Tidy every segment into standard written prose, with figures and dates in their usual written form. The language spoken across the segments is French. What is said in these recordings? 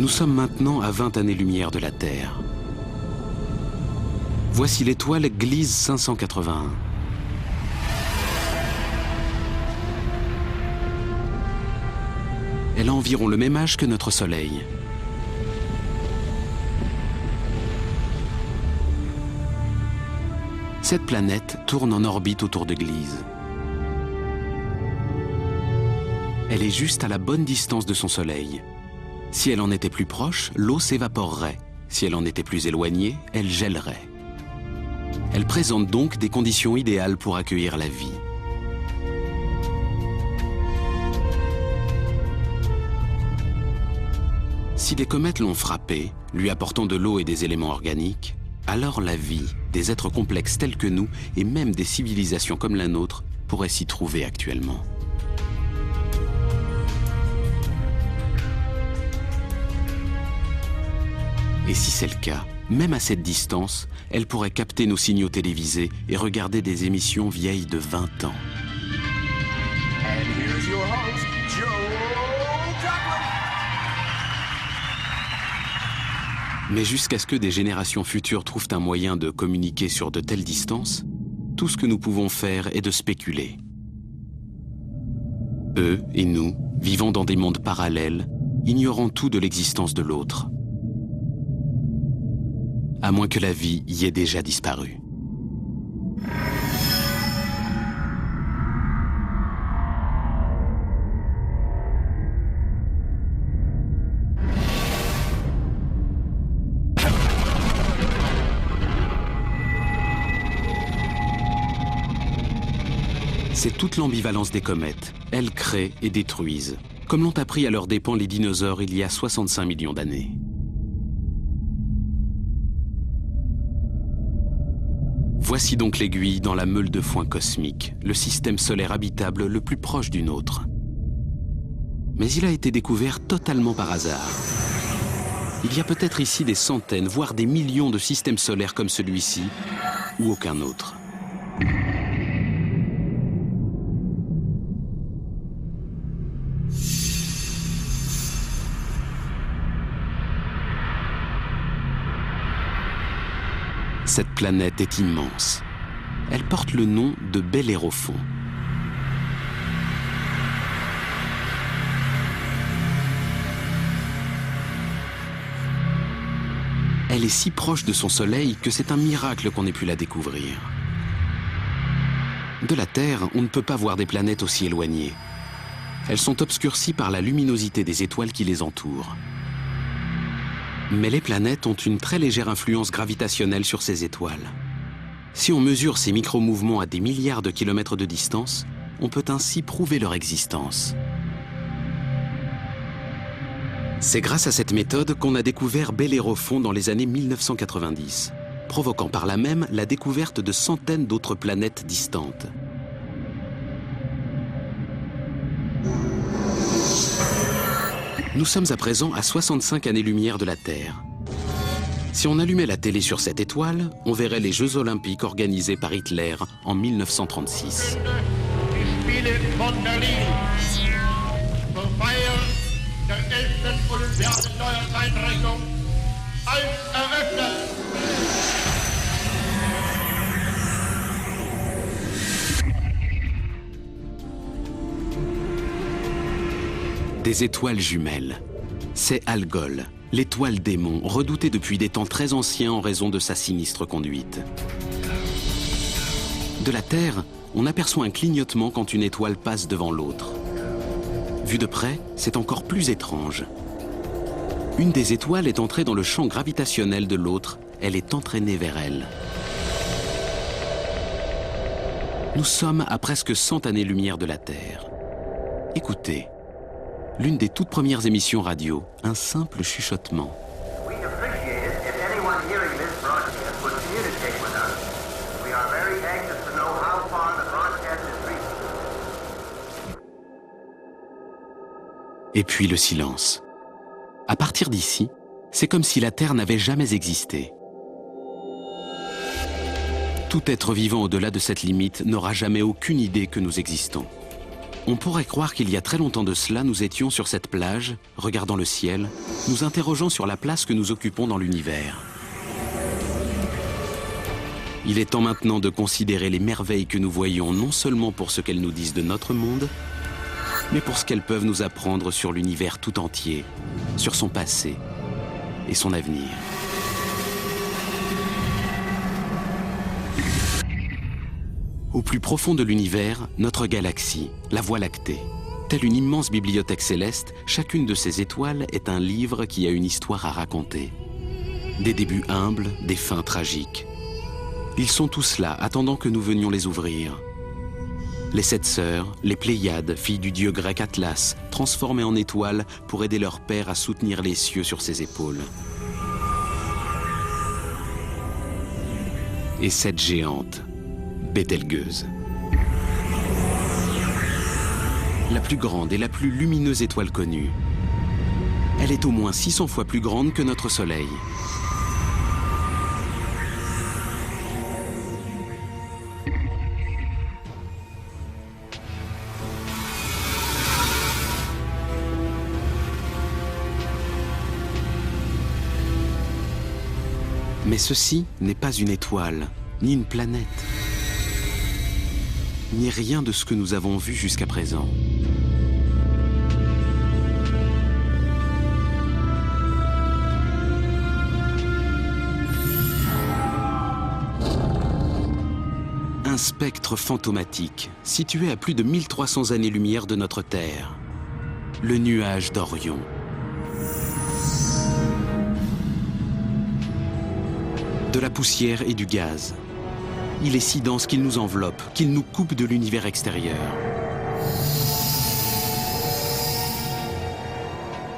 Nous sommes maintenant à 20 années-lumière de la Terre. Voici l'étoile Gliese 581. Elle a environ le même âge que notre Soleil. Cette planète tourne en orbite autour de Gliese. Elle est juste à la bonne distance de son Soleil. Si elle en était plus proche, l'eau s'évaporerait. Si elle en était plus éloignée, elle gèlerait. Elle présente donc des conditions idéales pour accueillir la vie. Si des comètes l'ont frappée, lui apportant de l'eau et des éléments organiques, alors la vie, des êtres complexes tels que nous, et même des civilisations comme la nôtre, pourraient s'y trouver actuellement. Et si c'est le cas, même à cette distance, elle pourrait capter nos signaux télévisés et regarder des émissions vieilles de 20 ans. Mais jusqu'à ce que des générations futures trouvent un moyen de communiquer sur de telles distances, tout ce que nous pouvons faire est de spéculer. Eux et nous, vivant dans des mondes parallèles, ignorant tout de l'existence de l'autre. À moins que la vie y ait déjà disparu. C'est toute l'ambivalence des comètes. Elles créent et détruisent, comme l'ont appris à leurs dépens les dinosaures il y a 65 millions d'années. Voici donc l'aiguille dans la meule de foin cosmique, le système solaire habitable le plus proche du nôtre. Mais il a été découvert totalement par hasard. Il y a peut-être ici des centaines, voire des millions de systèmes solaires comme celui-ci, ou aucun autre. Cette planète est immense. Elle porte le nom de Bellérophon. Elle est si proche de son Soleil que c'est un miracle qu'on ait pu la découvrir. De la Terre, on ne peut pas voir des planètes aussi éloignées. Elles sont obscurcies par la luminosité des étoiles qui les entourent. Mais les planètes ont une très légère influence gravitationnelle sur ces étoiles. Si on mesure ces micro-mouvements à des milliards de kilomètres de distance, on peut ainsi prouver leur existence. C'est grâce à cette méthode qu'on a découvert Bellérophon dans les années 1990, provoquant par là même la découverte de centaines d'autres planètes distantes. Nous sommes à présent à 65 années-lumière de la Terre. Si on allumait la télé sur cette étoile, on verrait les Jeux Olympiques organisés par Hitler en 1936. Des étoiles jumelles. C'est Algol, l'étoile démon, redoutée depuis des temps très anciens en raison de sa sinistre conduite. De la Terre, on aperçoit un clignotement quand une étoile passe devant l'autre. Vu de près, c'est encore plus étrange. Une des étoiles est entrée dans le champ gravitationnel de l'autre, elle est entraînée vers elle. Nous sommes à presque 100 années-lumière de la Terre. Écoutez. L'une des toutes premières émissions radio, un simple chuchotement. Et puis le silence. À partir d'ici, c'est comme si la Terre n'avait jamais existé. Tout être vivant au-delà de cette limite n'aura jamais aucune idée que nous existons. On pourrait croire qu'il y a très longtemps de cela, nous étions sur cette plage, regardant le ciel, nous interrogeant sur la place que nous occupons dans l'univers. Il est temps maintenant de considérer les merveilles que nous voyons non seulement pour ce qu'elles nous disent de notre monde, mais pour ce qu'elles peuvent nous apprendre sur l'univers tout entier, sur son passé et son avenir. Au plus profond de l'univers, notre galaxie, la Voie lactée. Telle une immense bibliothèque céleste, chacune de ces étoiles est un livre qui a une histoire à raconter. Des débuts humbles, des fins tragiques. Ils sont tous là, attendant que nous venions les ouvrir. Les 7 sœurs, les Pléiades, filles du dieu grec Atlas, transformées en étoiles pour aider leur père à soutenir les cieux sur ses épaules. Et cette géante, Bételgeuse. La plus grande et la plus lumineuse étoile connue. Elle est au moins 600 fois plus grande que notre Soleil. Mais ceci n'est pas une étoile, ni une planète, ni rien de ce que nous avons vu jusqu'à présent. Un spectre fantomatique, situé à plus de 1300 années-lumière de notre Terre, le nuage d'Orion. De la poussière et du gaz. Il est si dense qu'il nous enveloppe, qu'il nous coupe de l'univers extérieur.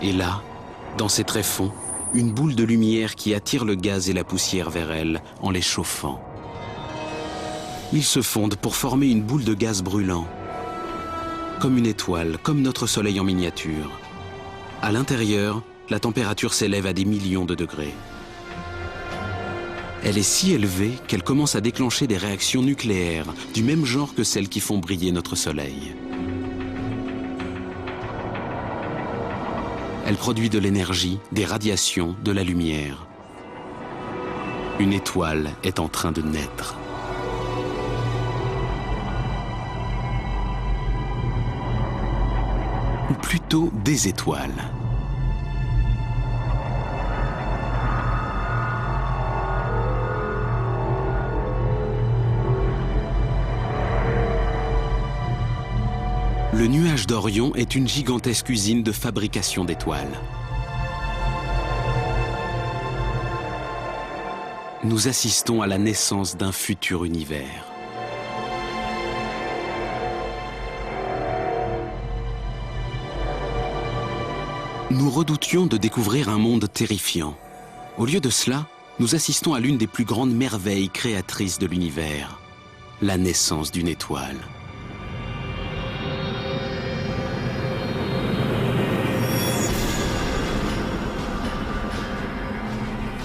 Et là, dans ses tréfonds, une boule de lumière qui attire le gaz et la poussière vers elle en les chauffant. Ils se fondent pour former une boule de gaz brûlant, comme une étoile, comme notre Soleil en miniature. À l'intérieur, la température s'élève à des millions de degrés. Elle est si élevée qu'elle commence à déclencher des réactions nucléaires du même genre que celles qui font briller notre Soleil. Elle produit de l'énergie, des radiations, de la lumière. Une étoile est en train de naître. Ou plutôt des étoiles. Le nuage d'Orion est une gigantesque usine de fabrication d'étoiles. Nous assistons à la naissance d'un futur univers. Nous redoutions de découvrir un monde terrifiant. Au lieu de cela, nous assistons à l'une des plus grandes merveilles créatrices de l'univers, la naissance d'une étoile.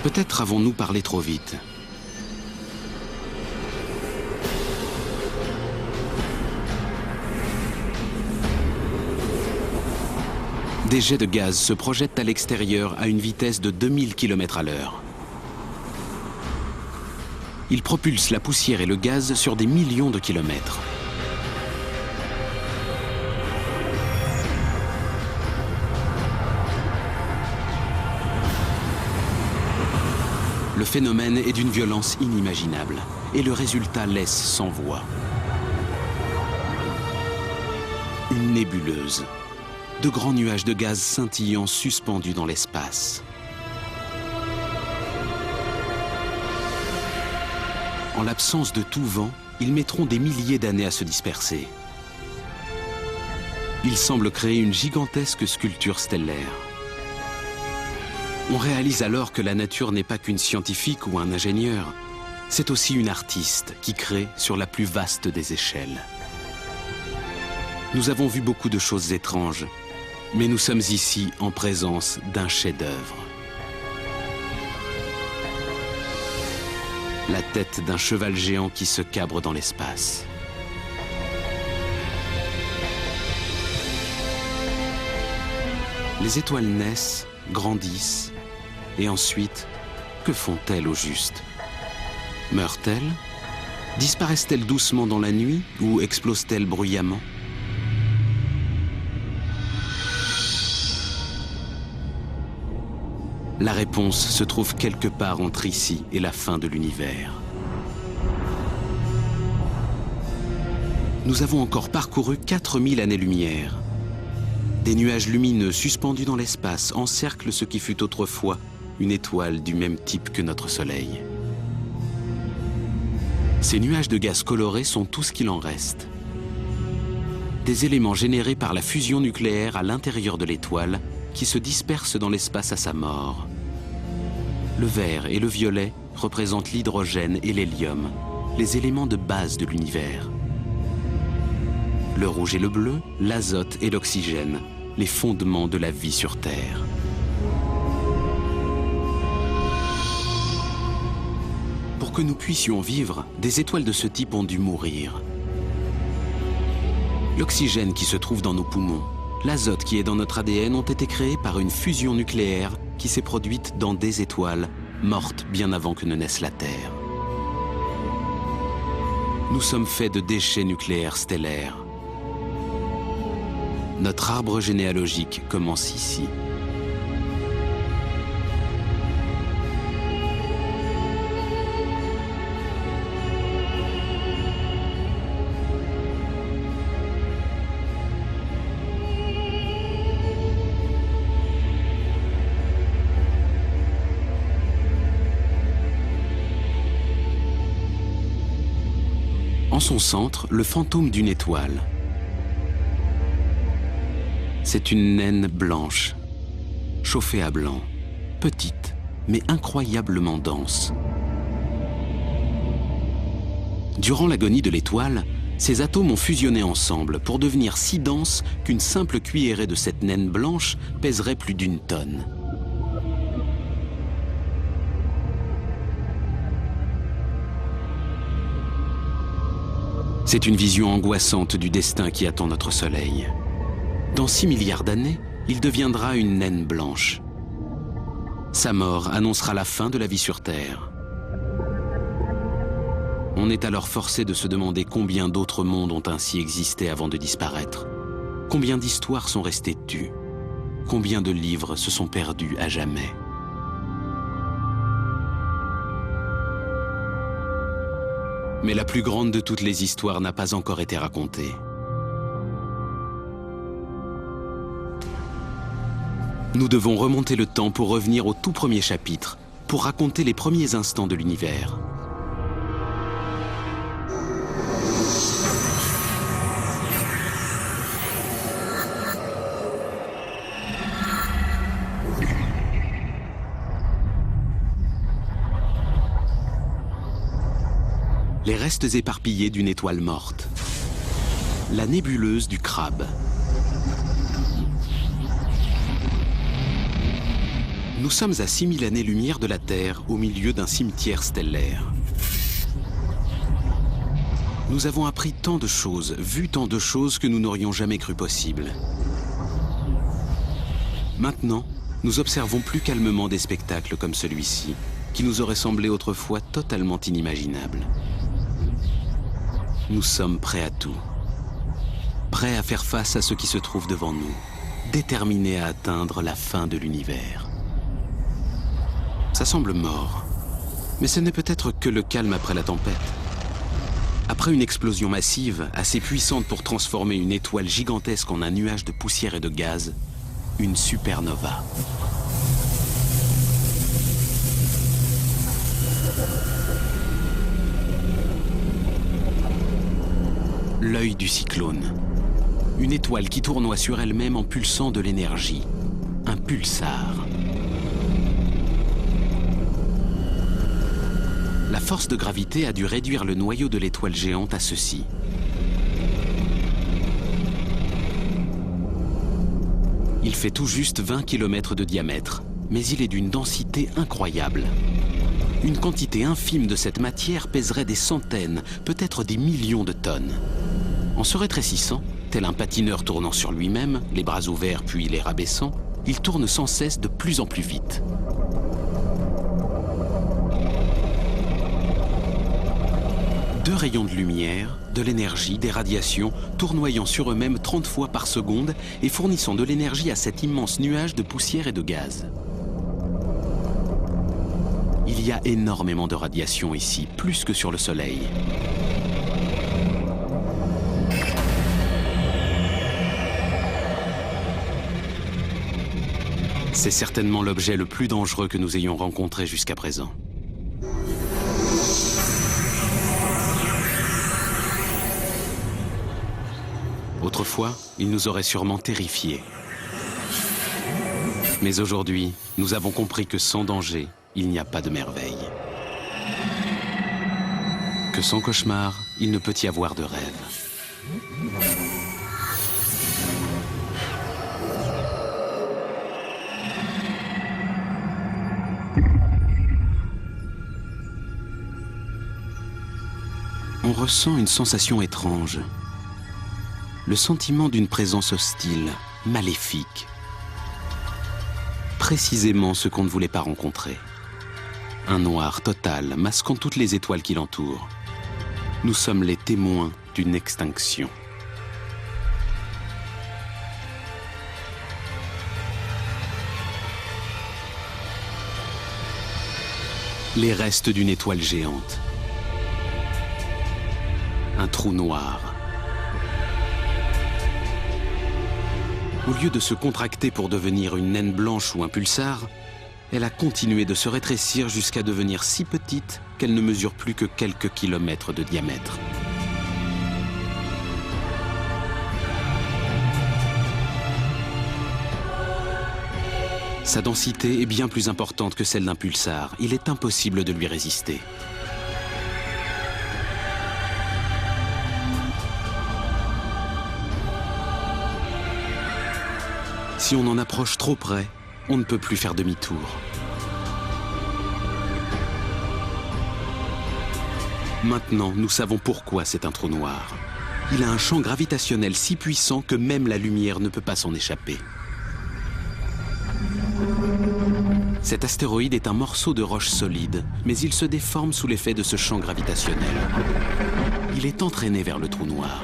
Peut-être avons-nous parlé trop vite. Des jets de gaz se projettent à l'extérieur à une vitesse de 2000 km/h. Ils propulsent la poussière et le gaz sur des millions de kilomètres. Le phénomène est d'une violence inimaginable et le résultat laisse sans voix. Une nébuleuse, de grands nuages de gaz scintillants suspendus dans l'espace. En l'absence de tout vent, ils mettront des milliers d'années à se disperser. Ils semblent créer une gigantesque sculpture stellaire. On réalise alors que la nature n'est pas qu'une scientifique ou un ingénieur. C'est aussi une artiste qui crée sur la plus vaste des échelles. Nous avons vu beaucoup de choses étranges, mais nous sommes ici en présence d'un chef-d'œuvre. La tête d'un cheval géant qui se cabre dans l'espace. Les étoiles naissent, grandissent, et ensuite, que font-elles au juste? Meurent-elles? Disparaissent-elles doucement dans la nuit ou explosent-elles bruyamment? La réponse se trouve quelque part entre ici et la fin de l'univers. Nous avons encore parcouru 4000 années-lumière. Des nuages lumineux suspendus dans l'espace encerclent ce qui fut autrefois une étoile du même type que notre Soleil. Ces nuages de gaz colorés sont tout ce qu'il en reste. Des éléments générés par la fusion nucléaire à l'intérieur de l'étoile qui se dispersent dans l'espace à sa mort. Le vert et le violet représentent l'hydrogène et l'hélium, les éléments de base de l'univers. Le rouge et le bleu, l'azote et l'oxygène, les fondements de la vie sur Terre. Pour que nous puissions vivre, des étoiles de ce type ont dû mourir. L'oxygène qui se trouve dans nos poumons, l'azote qui est dans notre ADN ont été créés par une fusion nucléaire qui s'est produite dans des étoiles mortes bien avant que ne naisse la Terre. Nous sommes faits de déchets nucléaires stellaires. Notre arbre généalogique commence ici. En son centre, le fantôme d'une étoile. C'est une naine blanche, chauffée à blanc, petite, mais incroyablement dense. Durant l'agonie de l'étoile, ces atomes ont fusionné ensemble pour devenir si denses qu'une simple cuillerée de cette naine blanche pèserait plus d'1 tonne. C'est une vision angoissante du destin qui attend notre Soleil. Dans 6 milliards d'années, il deviendra une naine blanche. Sa mort annoncera la fin de la vie sur Terre. On est alors forcé de se demander combien d'autres mondes ont ainsi existé avant de disparaître. Combien d'histoires sont restées tues? Combien de livres se sont perdus à jamais? Mais la plus grande de toutes les histoires n'a pas encore été racontée. Nous devons remonter le temps pour revenir au tout premier chapitre, pour raconter les premiers instants de l'univers. Les restes éparpillés d'une étoile morte. La nébuleuse du Crabe. Nous sommes à 6000 années-lumière de la Terre, au milieu d'un cimetière stellaire. Nous avons appris tant de choses, vu tant de choses que nous n'aurions jamais cru possible. Maintenant, nous observons plus calmement des spectacles comme celui-ci, qui nous auraient semblé autrefois totalement inimaginables. Nous sommes prêts à tout. Prêts à faire face à ce qui se trouve devant nous, déterminés à atteindre la fin de l'univers. Ça semble mort, mais ce n'est peut-être que le calme après la tempête. Après une explosion massive, assez puissante pour transformer une étoile gigantesque en un nuage de poussière et de gaz, une supernova. L'œil du cyclone. Une étoile qui tournoie sur elle-même en pulsant de l'énergie. Un pulsar. La force de gravité a dû réduire le noyau de l'étoile géante à ceci. Il fait tout juste 20 km de diamètre, mais il est d'une densité incroyable. Une quantité infime de cette matière pèserait des centaines, peut-être des millions de tonnes. En se rétrécissant, tel un patineur tournant sur lui-même, les bras ouverts puis les rabaissant, il tourne sans cesse de plus en plus vite. Deux rayons de lumière, de l'énergie, des radiations, tournoyant sur eux-mêmes 30 fois par seconde et fournissant de l'énergie à cet immense nuage de poussière et de gaz. Il y a énormément de radiation ici, plus que sur le Soleil. C'est certainement l'objet le plus dangereux que nous ayons rencontré jusqu'à présent. Autrefois, il nous aurait sûrement terrifiés. Mais aujourd'hui, nous avons compris que sans danger, il n'y a pas de merveille. Que sans cauchemar, il ne peut y avoir de rêve. On ressent une sensation étrange. Le sentiment d'une présence hostile, maléfique. Précisément ce qu'on ne voulait pas rencontrer. Un noir total, masquant toutes les étoiles qui l'entourent. Nous sommes les témoins d'une extinction. Les restes d'une étoile géante. Un trou noir. Au lieu de se contracter pour devenir une naine blanche ou un pulsar, elle a continué de se rétrécir jusqu'à devenir si petite qu'elle ne mesure plus que quelques kilomètres de diamètre. Sa densité est bien plus importante que celle d'un pulsar. Il est impossible de lui résister. Si on en approche trop près, on ne peut plus faire demi-tour. Maintenant, nous savons pourquoi c'est un trou noir. Il a un champ gravitationnel si puissant que même la lumière ne peut pas s'en échapper. Cet astéroïde est un morceau de roche solide, mais il se déforme sous l'effet de ce champ gravitationnel. Il est entraîné vers le trou noir.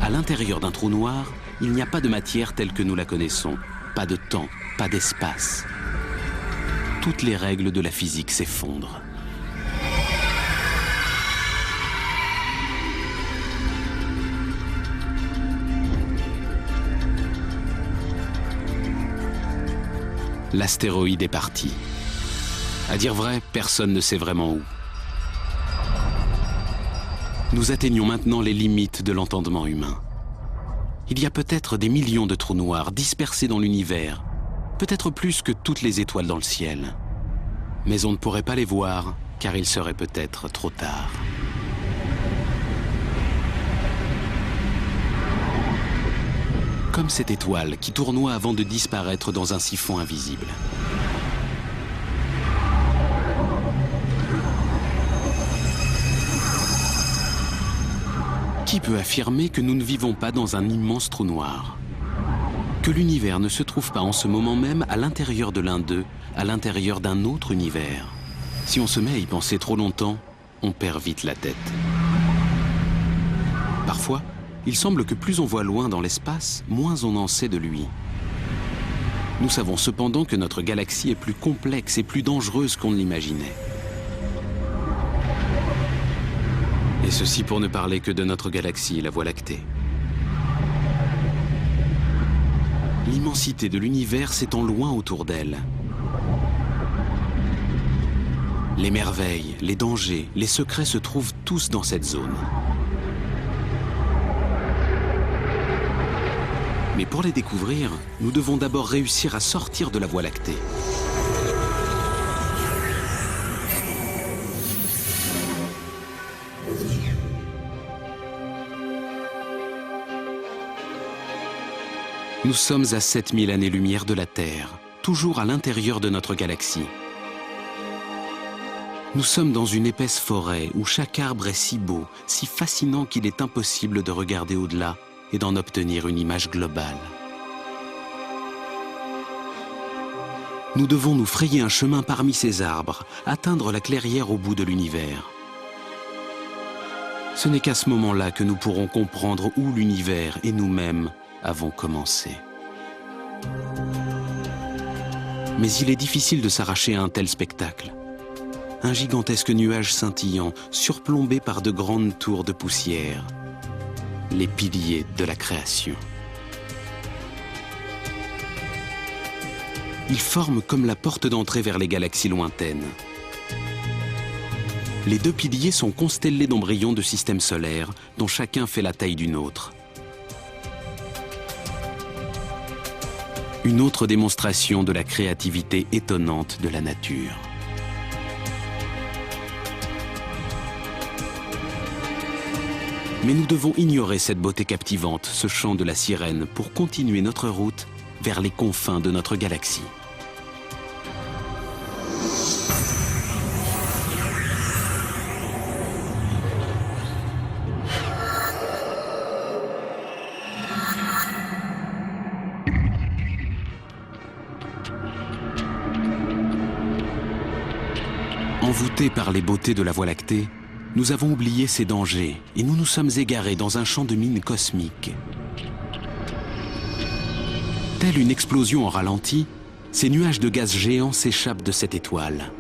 À l'intérieur d'un trou noir, il n'y a pas de matière telle que nous la connaissons, pas de temps, pas d'espace. Toutes les règles de la physique s'effondrent. L'astéroïde est parti. À dire vrai, personne ne sait vraiment où. Nous atteignons maintenant les limites de l'entendement humain. Il y a peut-être des millions de trous noirs dispersés dans l'univers, peut-être plus que toutes les étoiles dans le ciel. Mais on ne pourrait pas les voir, car il serait peut-être trop tard. Comme cette étoile qui tournoie avant de disparaître dans un siphon invisible. Qui peut affirmer que nous ne vivons pas dans un immense trou noir? Que l'univers ne se trouve pas en ce moment même à l'intérieur de l'un d'eux, à l'intérieur d'un autre univers? Si on se met à y penser trop longtemps, on perd vite la tête. Parfois, il semble que plus on voit loin dans l'espace, moins on en sait de lui. Nous savons cependant que notre galaxie est plus complexe et plus dangereuse qu'on ne l'imaginait. Et ceci pour ne parler que de notre galaxie, la Voie lactée. L'immensité de l'univers s'étend loin autour d'elle. Les merveilles, les dangers, les secrets se trouvent tous dans cette zone. Mais pour les découvrir, nous devons d'abord réussir à sortir de la Voie lactée. Nous sommes à 7000 années-lumière de la Terre, toujours à l'intérieur de notre galaxie. Nous sommes dans une épaisse forêt où chaque arbre est si beau, si fascinant qu'il est impossible de regarder au-delà et d'en obtenir une image globale. Nous devons nous frayer un chemin parmi ces arbres, atteindre la clairière au bout de l'univers. Ce n'est qu'à ce moment-là que nous pourrons comprendre où l'univers et nous-mêmes avons commencé. Mais il est difficile de s'arracher à un tel spectacle. Un gigantesque nuage scintillant, surplombé par de grandes tours de poussière. Les piliers de la création. Ils forment comme la porte d'entrée vers les galaxies lointaines. Les deux piliers sont constellés d'embryons de systèmes solaires, dont chacun fait la taille d'une autre. Une autre démonstration de la créativité étonnante de la nature. Mais nous devons ignorer cette beauté captivante, ce chant de la sirène, pour continuer notre route vers les confins de notre galaxie. Envoûtés par les beautés de la Voie lactée, nous avons oublié ses dangers et nous nous sommes égarés dans un champ de mines cosmique. Telle une explosion en ralenti, ces nuages de gaz géants s'échappent de cette étoile.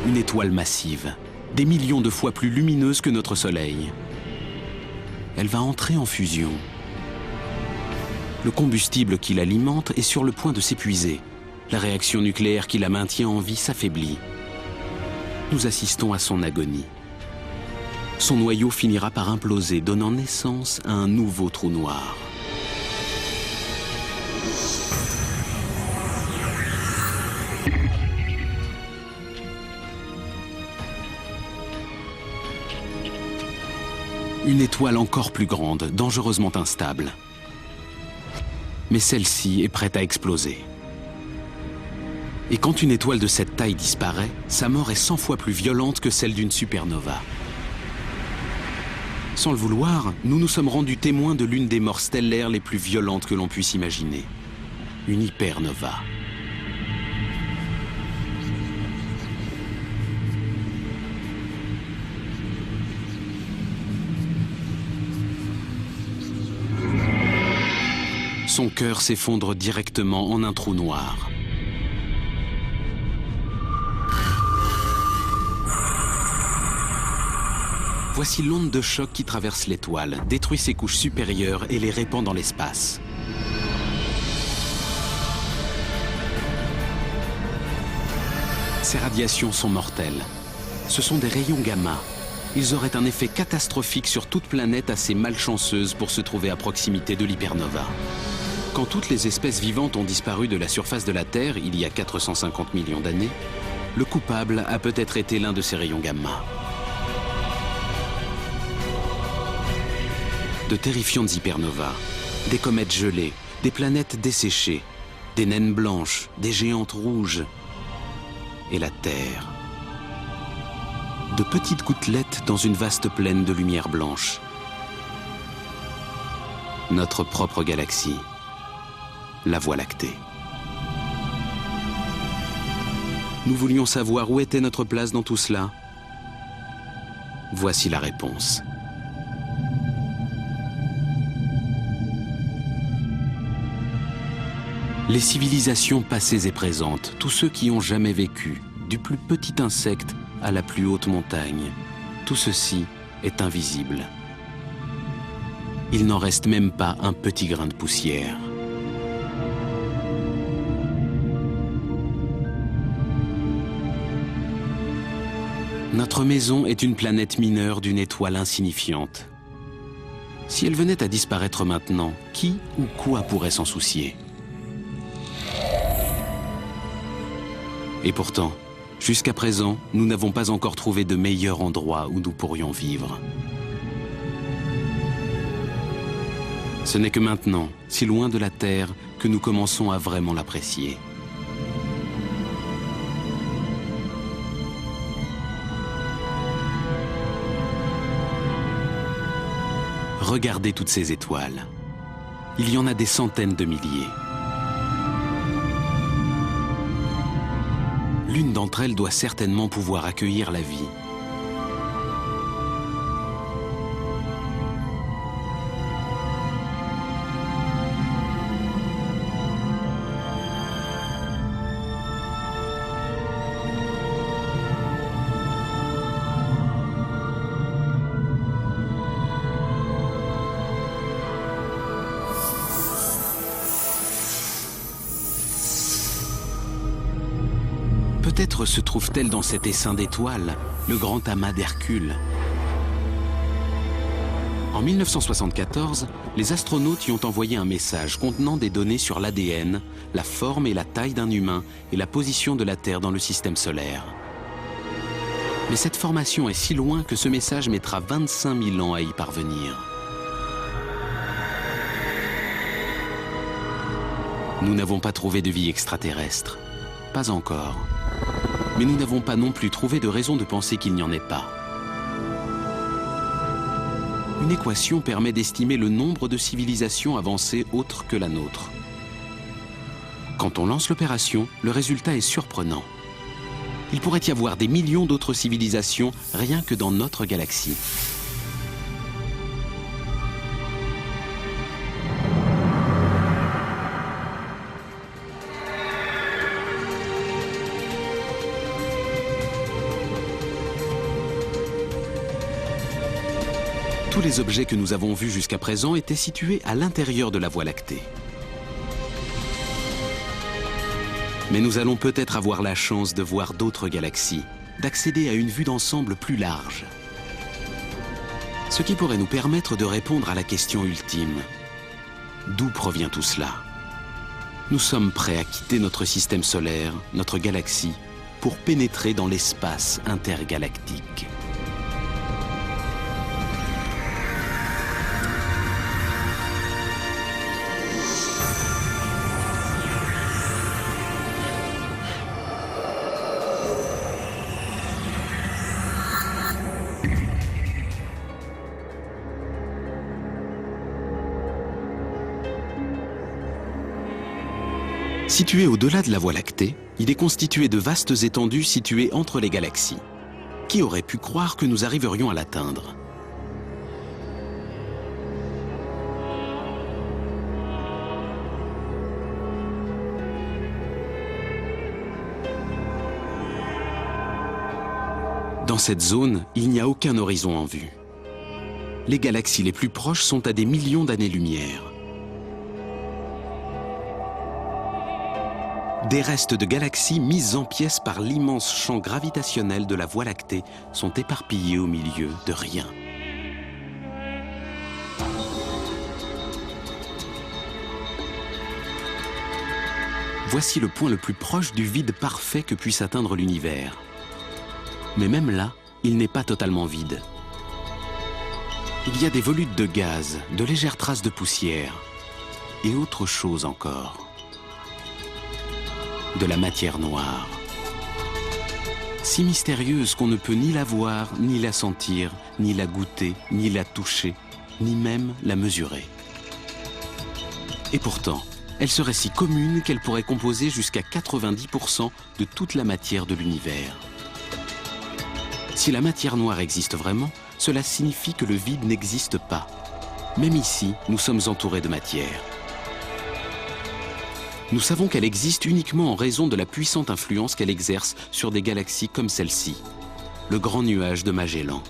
Une étoile massive, des millions de fois plus lumineuse que notre Soleil. Elle va entrer en fusion. Le combustible qui l'alimente est sur le point de s'épuiser. La réaction nucléaire qui la maintient en vie s'affaiblit. Nous assistons à son agonie. Son noyau finira par imploser, donnant naissance à un nouveau trou noir. Une étoile encore plus grande, dangereusement instable. Mais celle-ci est prête à exploser. Et quand une étoile de cette taille disparaît, sa mort est 100 fois plus violente que celle d'une supernova. Sans le vouloir, nous nous sommes rendus témoins de l'une des morts stellaires les plus violentes que l'on puisse imaginer. Une hypernova. Son cœur s'effondre directement en un trou noir. Voici l'onde de choc qui traverse l'étoile, détruit ses couches supérieures et les répand dans l'espace. Ces radiations sont mortelles. Ce sont des rayons gamma. Ils auraient un effet catastrophique sur toute planète assez malchanceuse pour se trouver à proximité de l'hypernova. Quand toutes les espèces vivantes ont disparu de la surface de la Terre, il y a 450 millions d'années, le coupable a peut-être été l'un de ces rayons gamma. De terrifiantes hypernovas, des comètes gelées, des planètes desséchées, des naines blanches, des géantes rouges et la Terre. De petites gouttelettes dans une vaste plaine de lumière blanche. Notre propre galaxie, la Voie lactée. Nous voulions savoir où était notre place dans tout cela. Voici la réponse. Les civilisations passées et présentes, tous ceux qui ont jamais vécu, du plus petit insecte à la plus haute montagne, tout ceci est invisible. Il n'en reste même pas un petit grain de poussière. Notre maison est une planète mineure d'une étoile insignifiante. Si elle venait à disparaître maintenant, qui ou quoi pourrait s'en soucier ? Et pourtant, jusqu'à présent, nous n'avons pas encore trouvé de meilleur endroit où nous pourrions vivre. Ce n'est que maintenant, si loin de la Terre, que nous commençons à vraiment l'apprécier. Regardez toutes ces étoiles. Il y en a des centaines de milliers. L'une d'entre elles doit certainement pouvoir accueillir la vie. Peut-être se trouve-t-elle dans cet essaim d'étoiles, le grand amas d'Hercule. En 1974, les astronautes y ont envoyé un message contenant des données sur l'ADN, la forme et la taille d'un humain et la position de la Terre dans le système solaire. Mais cette formation est si loin que ce message mettra 25 000 ans à y parvenir. Nous n'avons pas trouvé de vie extraterrestre. Pas encore. Mais nous n'avons pas non plus trouvé de raison de penser qu'il n'y en ait pas. Une équation permet d'estimer le nombre de civilisations avancées autres que la nôtre. Quand on lance l'opération, le résultat est surprenant. Il pourrait y avoir des millions d'autres civilisations rien que dans notre galaxie. Tous les objets que nous avons vus jusqu'à présent étaient situés à l'intérieur de la Voie lactée. Mais nous allons peut-être avoir la chance de voir d'autres galaxies, d'accéder à une vue d'ensemble plus large. Ce qui pourrait nous permettre de répondre à la question ultime. D'où provient tout cela? Nous sommes prêts à quitter notre système solaire, notre galaxie, pour pénétrer dans l'espace intergalactique. Situé au-delà de la Voie lactée, il est constitué de vastes étendues situées entre les galaxies. Qui aurait pu croire que nous arriverions à l'atteindre? Dans cette zone, il n'y a aucun horizon en vue. Les galaxies les plus proches sont à des millions d'années-lumière. Des restes de galaxies mises en pièces par l'immense champ gravitationnel de la Voie lactée sont éparpillés au milieu de rien. Voici le point le plus proche du vide parfait que puisse atteindre l'univers. Mais même là, il n'est pas totalement vide. Il y a des volutes de gaz, de légères traces de poussière et autre chose encore. De la matière noire. Si mystérieuse qu'on ne peut ni la voir, ni la sentir, ni la goûter, ni la toucher, ni même la mesurer. Et pourtant, elle serait si commune qu'elle pourrait composer jusqu'à 90% de toute la matière de l'univers. Si la matière noire existe vraiment, cela signifie que le vide n'existe pas. Même ici, nous sommes entourés de matière. Nous savons qu'elle existe uniquement en raison de la puissante influence qu'elle exerce sur des galaxies comme celle-ci, le Grand Nuage de Magellan.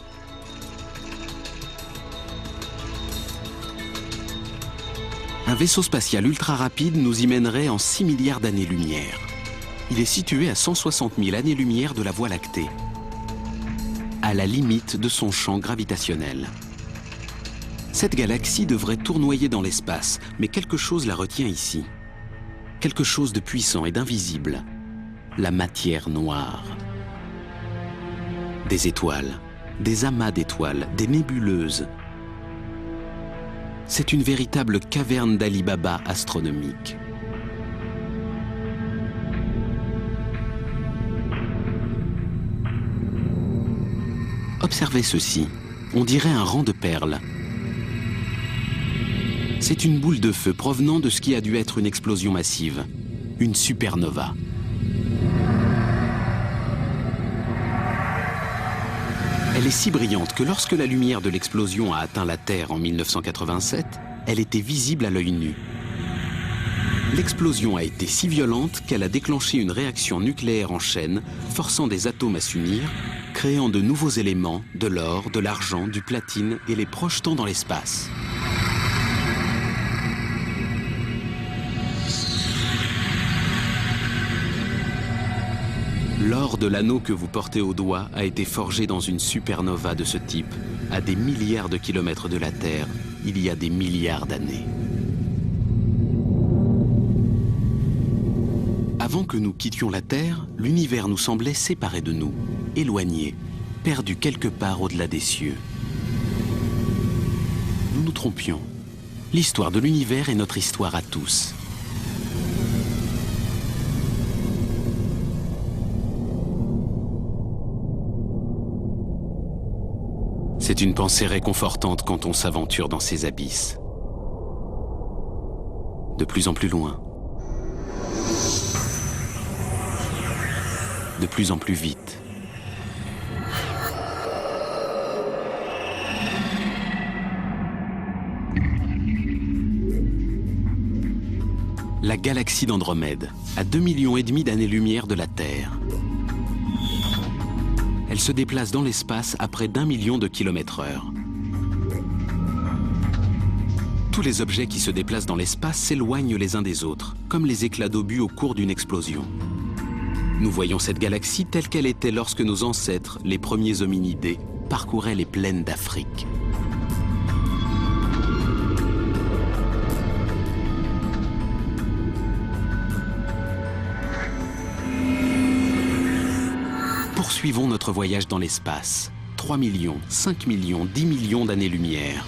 Un vaisseau spatial ultra rapide nous y mènerait en 6 milliards d'années-lumière. Il est situé à 160 000 années-lumière de la Voie lactée, à la limite de son champ gravitationnel. Cette galaxie devrait tournoyer dans l'espace, mais quelque chose la retient ici. Quelque chose de puissant et d'invisible, la matière noire. Des étoiles, des amas d'étoiles, des nébuleuses. C'est une véritable caverne d'Ali Baba astronomique. Observez ceci, on dirait un rang de perles. C'est une boule de feu provenant de ce qui a dû être une explosion massive, une supernova. Elle est si brillante que lorsque la lumière de l'explosion a atteint la Terre en 1987, elle était visible à l'œil nu. L'explosion a été si violente qu'elle a déclenché une réaction nucléaire en chaîne, forçant des atomes à s'unir, créant de nouveaux éléments, de l'or, de l'argent, du platine et les projetant dans l'espace. L'or de l'anneau que vous portez au doigt a été forgé dans une supernova de ce type, à des milliards de kilomètres de la Terre, il y a des milliards d'années. Avant que nous quittions la Terre, l'univers nous semblait séparé de nous, éloigné, perdu quelque part au-delà des cieux. Nous nous trompions. L'histoire de l'univers est notre histoire à tous. C'est une pensée réconfortante quand on s'aventure dans ces abysses. De plus en plus loin. De plus en plus vite. La galaxie d'Andromède, à 2,5 millions d'années-lumière de la Terre. Elle se déplace dans l'espace à près d'1 million de kilomètres/heure. Tous les objets qui se déplacent dans l'espace s'éloignent les uns des autres, comme les éclats d'obus au cours d'une explosion. Nous voyons cette galaxie telle qu'elle était lorsque nos ancêtres, les premiers hominidés, parcouraient les plaines d'Afrique. Poursuivons notre voyage dans l'espace. 3 millions, 5 millions, 10 millions d'années-lumière.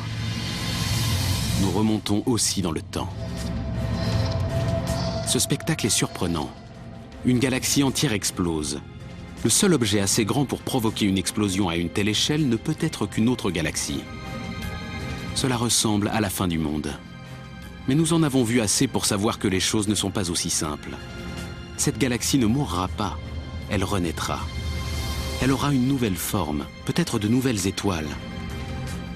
Nous remontons aussi dans le temps. Ce spectacle est surprenant. Une galaxie entière explose. Le seul objet assez grand pour provoquer une explosion à une telle échelle ne peut être qu'une autre galaxie. Cela ressemble à la fin du monde. Mais nous en avons vu assez pour savoir que les choses ne sont pas aussi simples. Cette galaxie ne mourra pas, elle renaîtra. Elle aura une nouvelle forme, peut-être de nouvelles étoiles.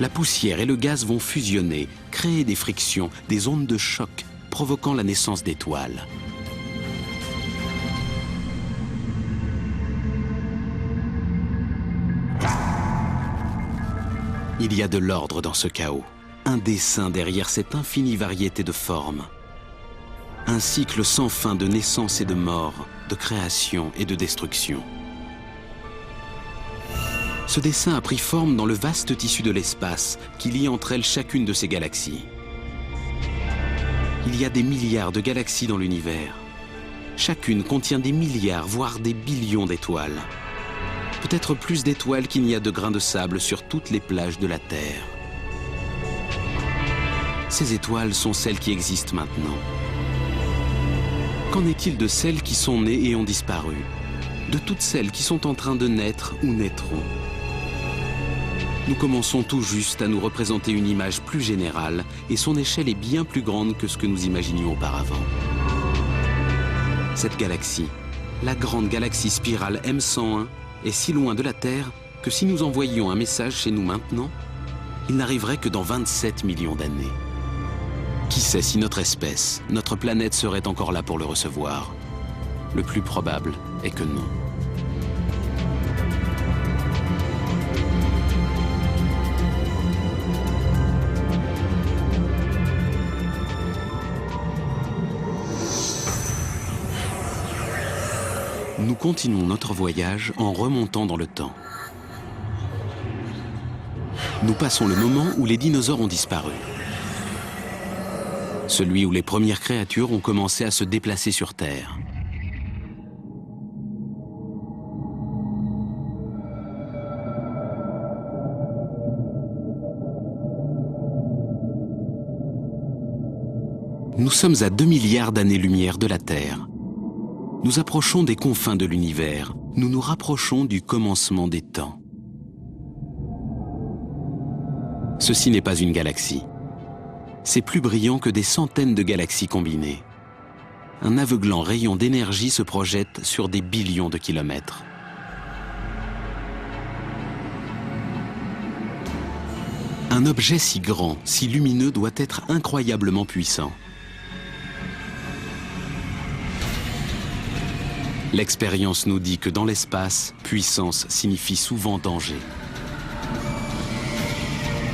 La poussière et le gaz vont fusionner, créer des frictions, des ondes de choc, provoquant la naissance d'étoiles. Il y a de l'ordre dans ce chaos, un dessein derrière cette infinie variété de formes. Un cycle sans fin de naissance et de mort, de création et de destruction. Ce dessin a pris forme dans le vaste tissu de l'espace qui lie entre elles chacune de ces galaxies. Il y a des milliards de galaxies dans l'univers. Chacune contient des milliards, voire des billions d'étoiles. Peut-être plus d'étoiles qu'il n'y a de grains de sable sur toutes les plages de la Terre. Ces étoiles sont celles qui existent maintenant. Qu'en est-il de celles qui sont nées et ont disparu? De toutes celles qui sont en train de naître ou naîtront? Nous commençons tout juste à nous représenter une image plus générale et son échelle est bien plus grande que ce que nous imaginions auparavant. Cette galaxie, la grande galaxie spirale M101, est si loin de la Terre que si nous envoyions un message chez nous maintenant, il n'arriverait que dans 27 millions d'années. Qui sait si notre espèce, notre planète serait encore là pour le recevoir? Le plus probable est que non. Nous continuons notre voyage en remontant dans le temps. Nous passons le moment où les dinosaures ont disparu. Celui où les premières créatures ont commencé à se déplacer sur Terre. Nous sommes à 2 milliards d'années-lumière de la Terre. Nous approchons des confins de l'univers. Nous nous rapprochons du commencement des temps. Ceci n'est pas une galaxie. C'est plus brillant que des centaines de galaxies combinées. Un aveuglant rayon d'énergie se projette sur des billions de kilomètres. Un objet si grand, si lumineux doit être incroyablement puissant. L'expérience nous dit que dans l'espace, puissance signifie souvent danger.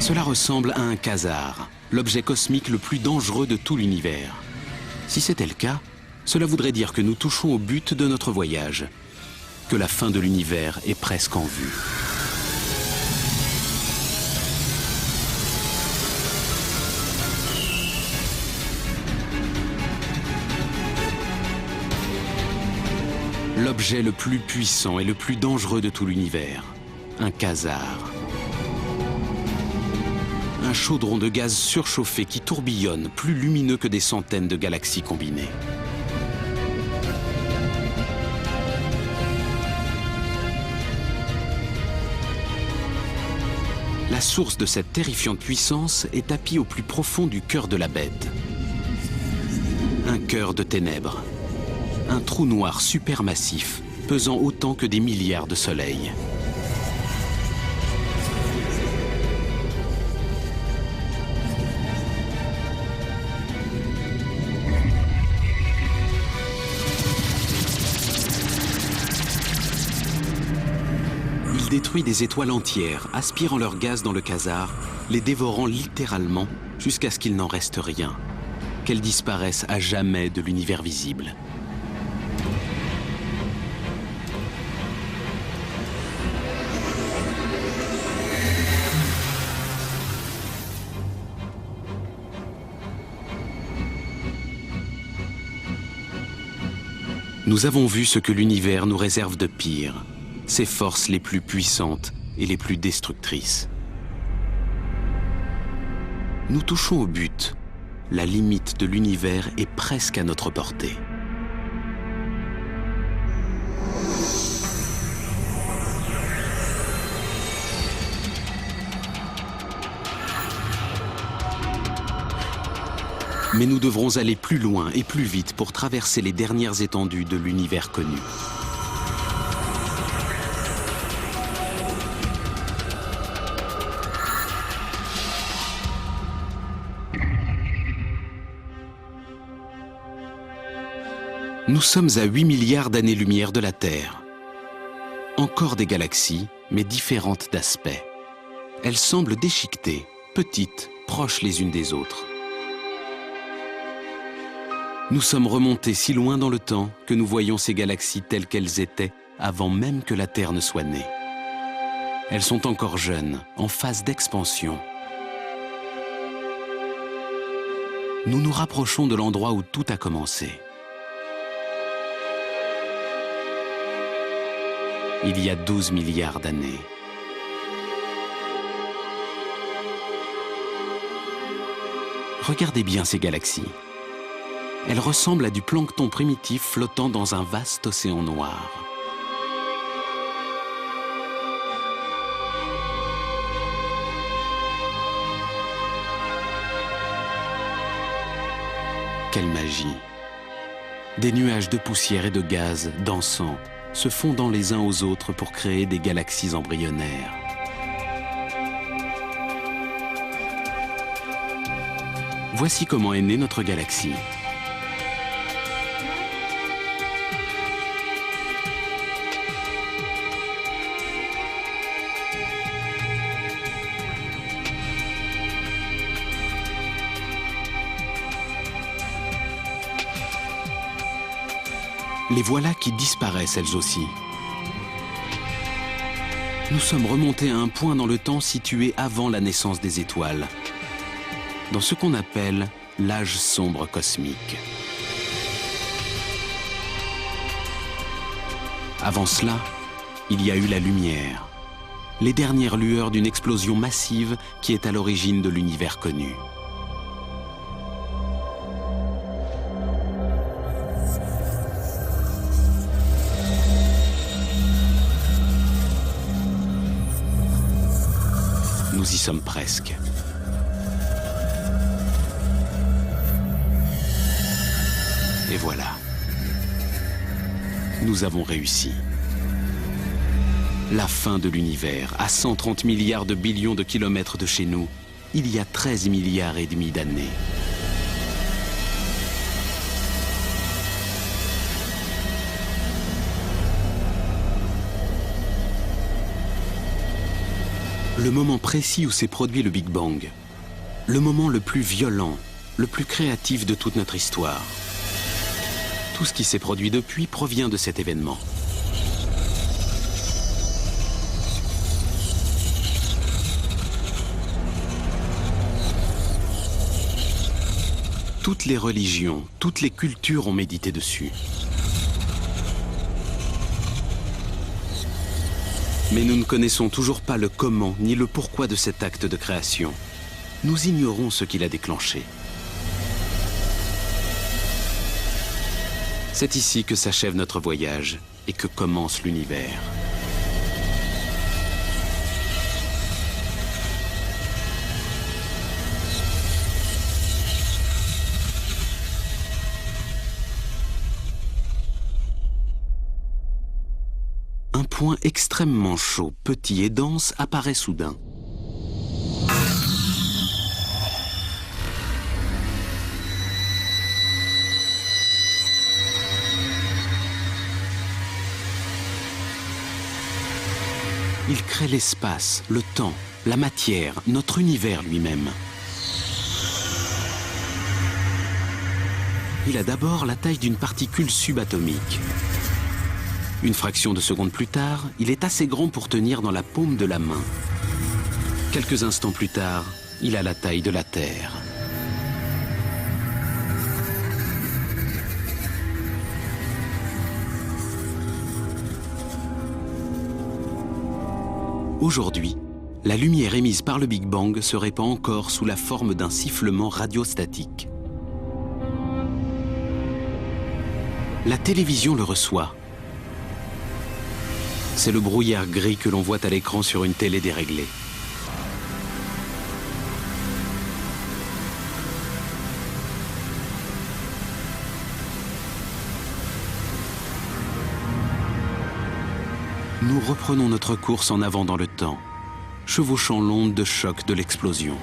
Cela ressemble à un quasar, l'objet cosmique le plus dangereux de tout l'univers. Si c'était le cas, cela voudrait dire que nous touchons au but de notre voyage, que la fin de l'univers est presque en vue. L'objet le plus puissant et le plus dangereux de tout l'univers, un quasar. Un chaudron de gaz surchauffé qui tourbillonne, plus lumineux que des centaines de galaxies combinées. La source de cette terrifiante puissance est tapie au plus profond du cœur de la bête. Un cœur de ténèbres. Un trou noir supermassif, pesant autant que des milliards de soleils. Il détruit des étoiles entières, aspirant leur gaz dans le quasar, les dévorant littéralement jusqu'à ce qu'il n'en reste rien, qu'elles disparaissent à jamais de l'univers visible. Nous avons vu ce que l'univers nous réserve de pire, ses forces les plus puissantes et les plus destructrices. Nous touchons au but. La limite de l'univers est presque à notre portée. Mais nous devrons aller plus loin et plus vite pour traverser les dernières étendues de l'univers connu. Nous sommes à 8 milliards d'années-lumière de la Terre. Encore des galaxies, mais différentes d'aspect. Elles semblent déchiquetées, petites, proches les unes des autres. Nous sommes remontés si loin dans le temps que nous voyons ces galaxies telles qu'elles étaient avant même que la Terre ne soit née. Elles sont encore jeunes, en phase d'expansion. Nous nous rapprochons de l'endroit où tout a commencé. Il y a 12 milliards d'années. Regardez bien ces galaxies. Elles ressemblent à du plancton primitif flottant dans un vaste océan noir. Quelle magie! Des nuages de poussière et de gaz dansant, se fondant les uns aux autres pour créer des galaxies embryonnaires. Voici comment est née notre galaxie. Les voilà qui disparaissent elles aussi. Nous sommes remontés à un point dans le temps situé avant la naissance des étoiles, dans ce qu'on appelle l'âge sombre cosmique. Avant cela, il y a eu la lumière, les dernières lueurs d'une explosion massive qui est à l'origine de l'univers connu. Nous y sommes presque. Et voilà. Nous avons réussi. La fin de l'univers, à 130 milliards de billions de kilomètres de chez nous, il y a 13 milliards et demi d'années. Le moment précis où s'est produit le Big Bang, le moment le plus violent, le plus créatif de toute notre histoire. Tout ce qui s'est produit depuis provient de cet événement. Toutes les religions, toutes les cultures ont médité dessus. Mais nous ne connaissons toujours pas le comment ni le pourquoi de cet acte de création. Nous ignorons ce qui l'a déclenché. C'est ici que s'achève notre voyage et que commence l'univers. Un point extrêmement chaud, petit et dense apparaît soudain. Il crée l'espace, le temps, la matière, notre univers lui-même. Il a d'abord la taille d'une particule subatomique. Une fraction de seconde plus tard, il est assez grand pour tenir dans la paume de la main. Quelques instants plus tard, il a la taille de la Terre. Aujourd'hui, la lumière émise par le Big Bang se répand encore sous la forme d'un sifflement radiostatique. La télévision le reçoit. C'est le brouillard gris que l'on voit à l'écran sur une télé déréglée. Nous reprenons notre course en avant dans le temps, chevauchant l'onde de choc de l'explosion.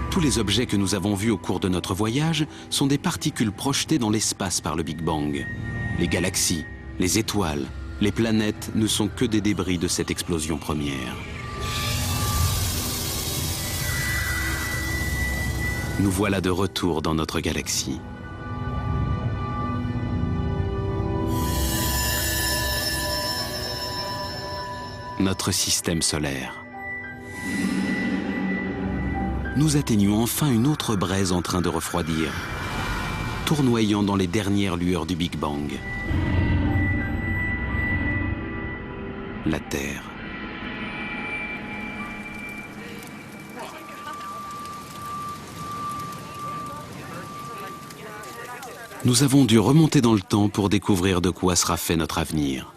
Tous les objets que nous avons vus au cours de notre voyage sont des particules projetées dans l'espace par le Big Bang. Les galaxies, les étoiles, les planètes ne sont que des débris de cette explosion première. Nous voilà de retour dans notre galaxie. Notre système solaire. Nous atteignons enfin une autre braise en train de refroidir, tournoyant dans les dernières lueurs du Big Bang. La Terre. Nous avons dû remonter dans le temps pour découvrir de quoi sera fait notre avenir.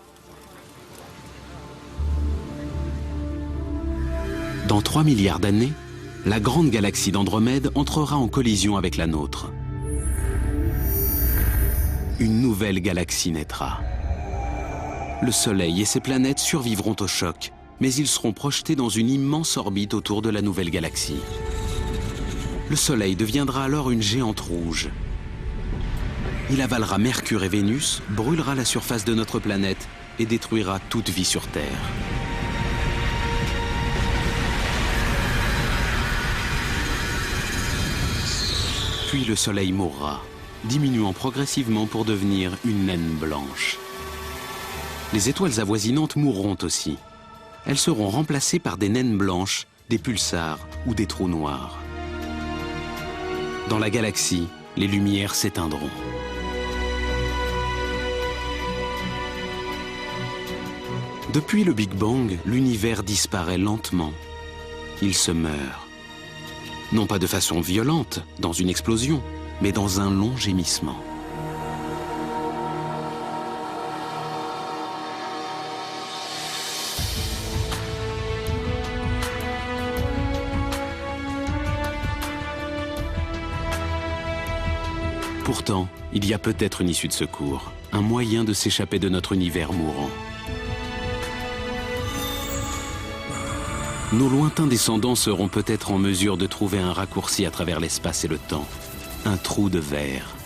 Dans 3 milliards d'années, la grande galaxie d'Andromède entrera en collision avec la nôtre. Une nouvelle galaxie naîtra. Le Soleil et ses planètes survivront au choc, mais ils seront projetés dans une immense orbite autour de la nouvelle galaxie. Le Soleil deviendra alors une géante rouge. Il avalera Mercure et Vénus, brûlera la surface de notre planète et détruira toute vie sur Terre. Puis le Soleil mourra, diminuant progressivement pour devenir une naine blanche. Les étoiles avoisinantes mourront aussi. Elles seront remplacées par des naines blanches, des pulsars ou des trous noirs. Dans la galaxie, les lumières s'éteindront. Depuis le Big Bang, l'univers disparaît lentement. Il se meurt. Non pas de façon violente, dans une explosion, mais dans un long gémissement. Pourtant, il y a peut-être une issue de secours, un moyen de s'échapper de notre univers mourant. nos lointains descendants seront peut-être en mesure de trouver un raccourci à travers l'espace et le temps. Un trou de verre,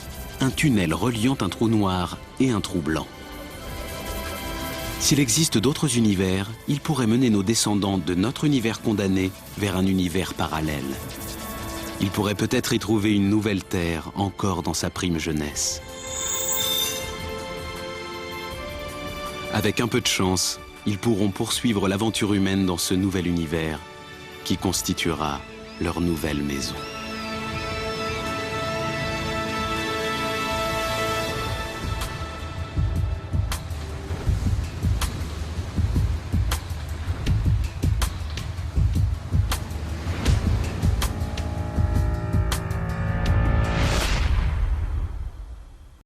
un tunnel reliant un trou noir et un trou blanc. S'il existe d'autres univers, ils pourraient mener nos descendants de notre univers condamné vers un univers parallèle. Ils pourraient peut-être y trouver une nouvelle Terre, encore dans sa prime jeunesse. Avec un peu de chance, ils pourront poursuivre l'aventure humaine dans ce nouvel univers qui constituera leur nouvelle maison.